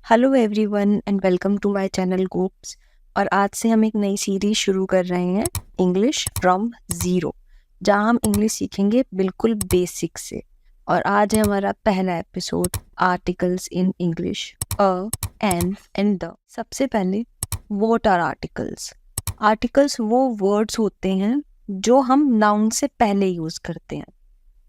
Hello everyone and welcome to my channel Gops. और आज से हम एक नई सीरीज शुरू कर रहे हैं, इंग्लिश फ्रॉम ज़ीरो, जहां हम इंग्लिश सीखेंगे बिल्कुल बेसिक से। और आज है हमारा पहला episode, articles in English, a, an and the. सबसे पहले, व्हाट आर आर्टिकल्स? आर्टिकल्स वो वर्ड्स होते हैं जो हम नाउन से पहले यूज़ करते हैं।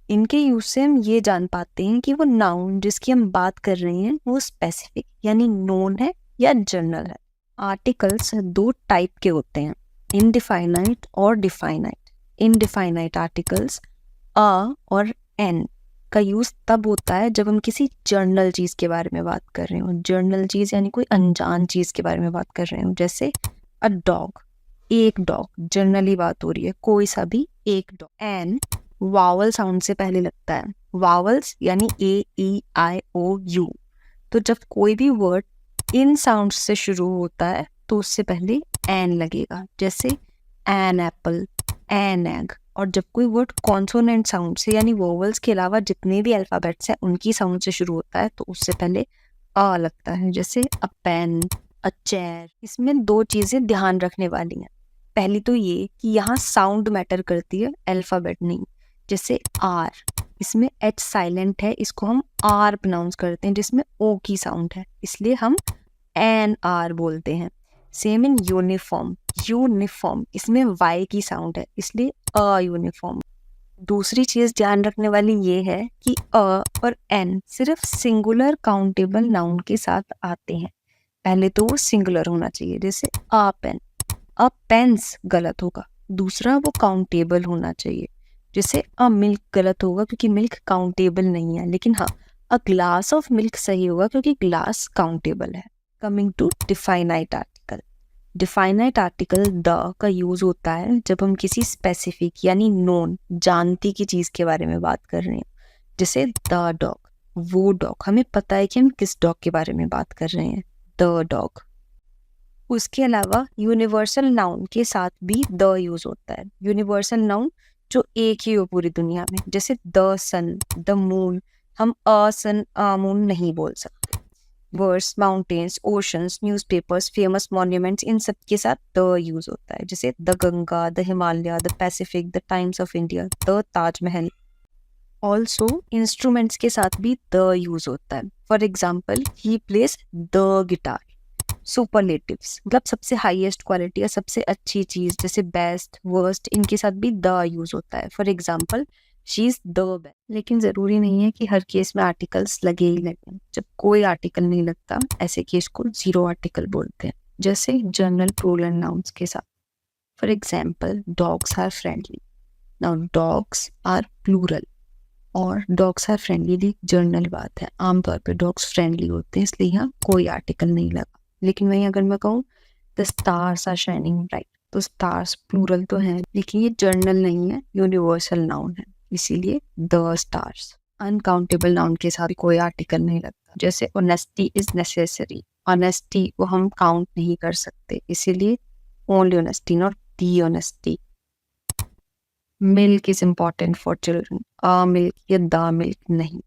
इनके यूज से हम ये जान पाते हैं कि वो नाउन जिसकी हम बात कर रहे हैं वो स्पेसिफिक यानी नोन है या जनरल है। आर्टिकल्स दो टाइप के होते हैं, इनडिफाइनाइट और डिफाइनाइट। इनडिफाइनाइट आर्टिकल्स अ और एन का यूज तब होता है जब हम किसी जर्नल चीज के बारे में बात कर रहे हो। जर्नल चीज यानी कोई अनजान चीज के बारे में बात कर रहे हो, जैसे अ डॉग, एक डॉग। जनरली बात हो रही है कोई सा भी एक डॉग। एन वावल साउंड से पहले लगता है। वावल्स यानी AEIOU। तो जब कोई भी वर्ड इन साउंड से शुरू होता है तो उससे पहले एन लगेगा, जैसे एन एप्पल, एन एग। और जब कोई वर्ड कॉन्सोनेंट साउंड से यानी वोवल्स के अलावा जितने भी अल्फाबेट्स हैं उनकी साउंड से शुरू होता है तो उससे पहले अ लगता है, जैसे अ पेन, अ चेयर। इसमें दो चीजें ध्यान रखने वाली हैं। पहली तो ये कि यहाँ साउंड मैटर करती है, अल्फाबेट नहीं। जैसे आर, इसमें एच साइलेंट है, इसको हम आर प्रोनाउंस करते हैं जिसमें ओ की साउंड है, इसलिए हम एन आर बोलते हैं। सेम इन यूनिफॉर्म, यूनिफॉर्म इसमें वाई की साउंड है, इसलिए अ यूनिफॉर्म। दूसरी चीज ध्यान रखने वाली ये है कि अ और एन सिर्फ सिंगुलर काउंटेबल नाउन के साथ आते हैं। पहले तो वो सिंगुलर होना चाहिए, जैसे अ पेन। अ पेन्स गलत होगा। दूसरा वो काउंटेबल होना चाहिए, जैसे अ मिल्क गलत होगा क्योंकि मिल्क काउंटेबल नहीं है, लेकिन हाँ अ ग्लास ऑफ मिल्क सही होगा क्योंकि ग्लास काउंटेबल है। Coming to definite article. Definite article the का यूज होता है जब हम किसी स्पेसिफिक यानी नोन, जानती की चीज के बारे में बात कर रहे हैं, जैसे द डॉग, वो डॉग। हमें पता है कि हम किस डॉग के बारे में बात कर रहे हैं, द डॉग। उसके अलावा यूनिवर्सल नाउन के साथ भी द यूज होता है। यूनिवर्सल नाउन जो एक ही हो पूरी दुनिया में, जैसे द सन, द मून। हम अ सन अ मून नहीं बोल सकते। Words, mountains, oceans, newspapers, famous monuments, इन सब के साथ द यूज होता है, जैसे the Ganga, the Himalaya, the Pacific, the Times of India, the Taj Mahal. Also instruments के साथ भी द यूज होता है। For example, he place the guitar. Superlatives मतलब सबसे हाईएस्ट क्वालिटी या सबसे अच्छी चीज, जैसे बेस्ट, वर्स्ट, इनके साथ भी द यूज होता है। For example, she is the best. लेकिन जरूरी नहीं है कि हर केस में आर्टिकल्स लगे ही लगे। जब कोई आर्टिकल नहीं लगता ऐसे केस को जीरो आर्टिकल बोलते हैं, जैसे जनरल प्रोनल नाउन्स के साथ। For example, dogs are friendly. Now dogs are plural और डॉग्स आर फ्रेंडली जनरल बात है, आमतौर पे डॉग्स फ्रेंडली होते हैं, इसलिए यहाँ कोई आर्टिकल नहीं लगा। लेकिन वहीं अगर मैं कहूँ the stars are shining bright, तो स्टार्स प्लूरल तो है लेकिन ये जर्नल नहीं है, यूनिवर्सल नाउन है, इसीलिए द स्टार्स। अनकाउंटेबल नाउन के साथ कोई आर्टिकल नहीं लगता, जैसे ऑनेस्टी इज नेसेसरी। ऑनेस्टी को हम काउंट नहीं कर सकते, इसीलिए only honesty, not the honesty. Milk is important for children, a milk या द मिल्क नहीं।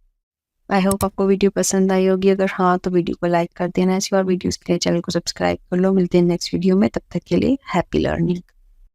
आई होप आपको वीडियो पसंद आई होगी। अगर हाँ तो वीडियो को लाइक कर देना। ऐसी और वीडियोस के लिए चैनल को सब्सक्राइब कर लो। मिलते हैं नेक्स्ट वीडियो में, तब तक के लिए हैप्पी लर्निंग।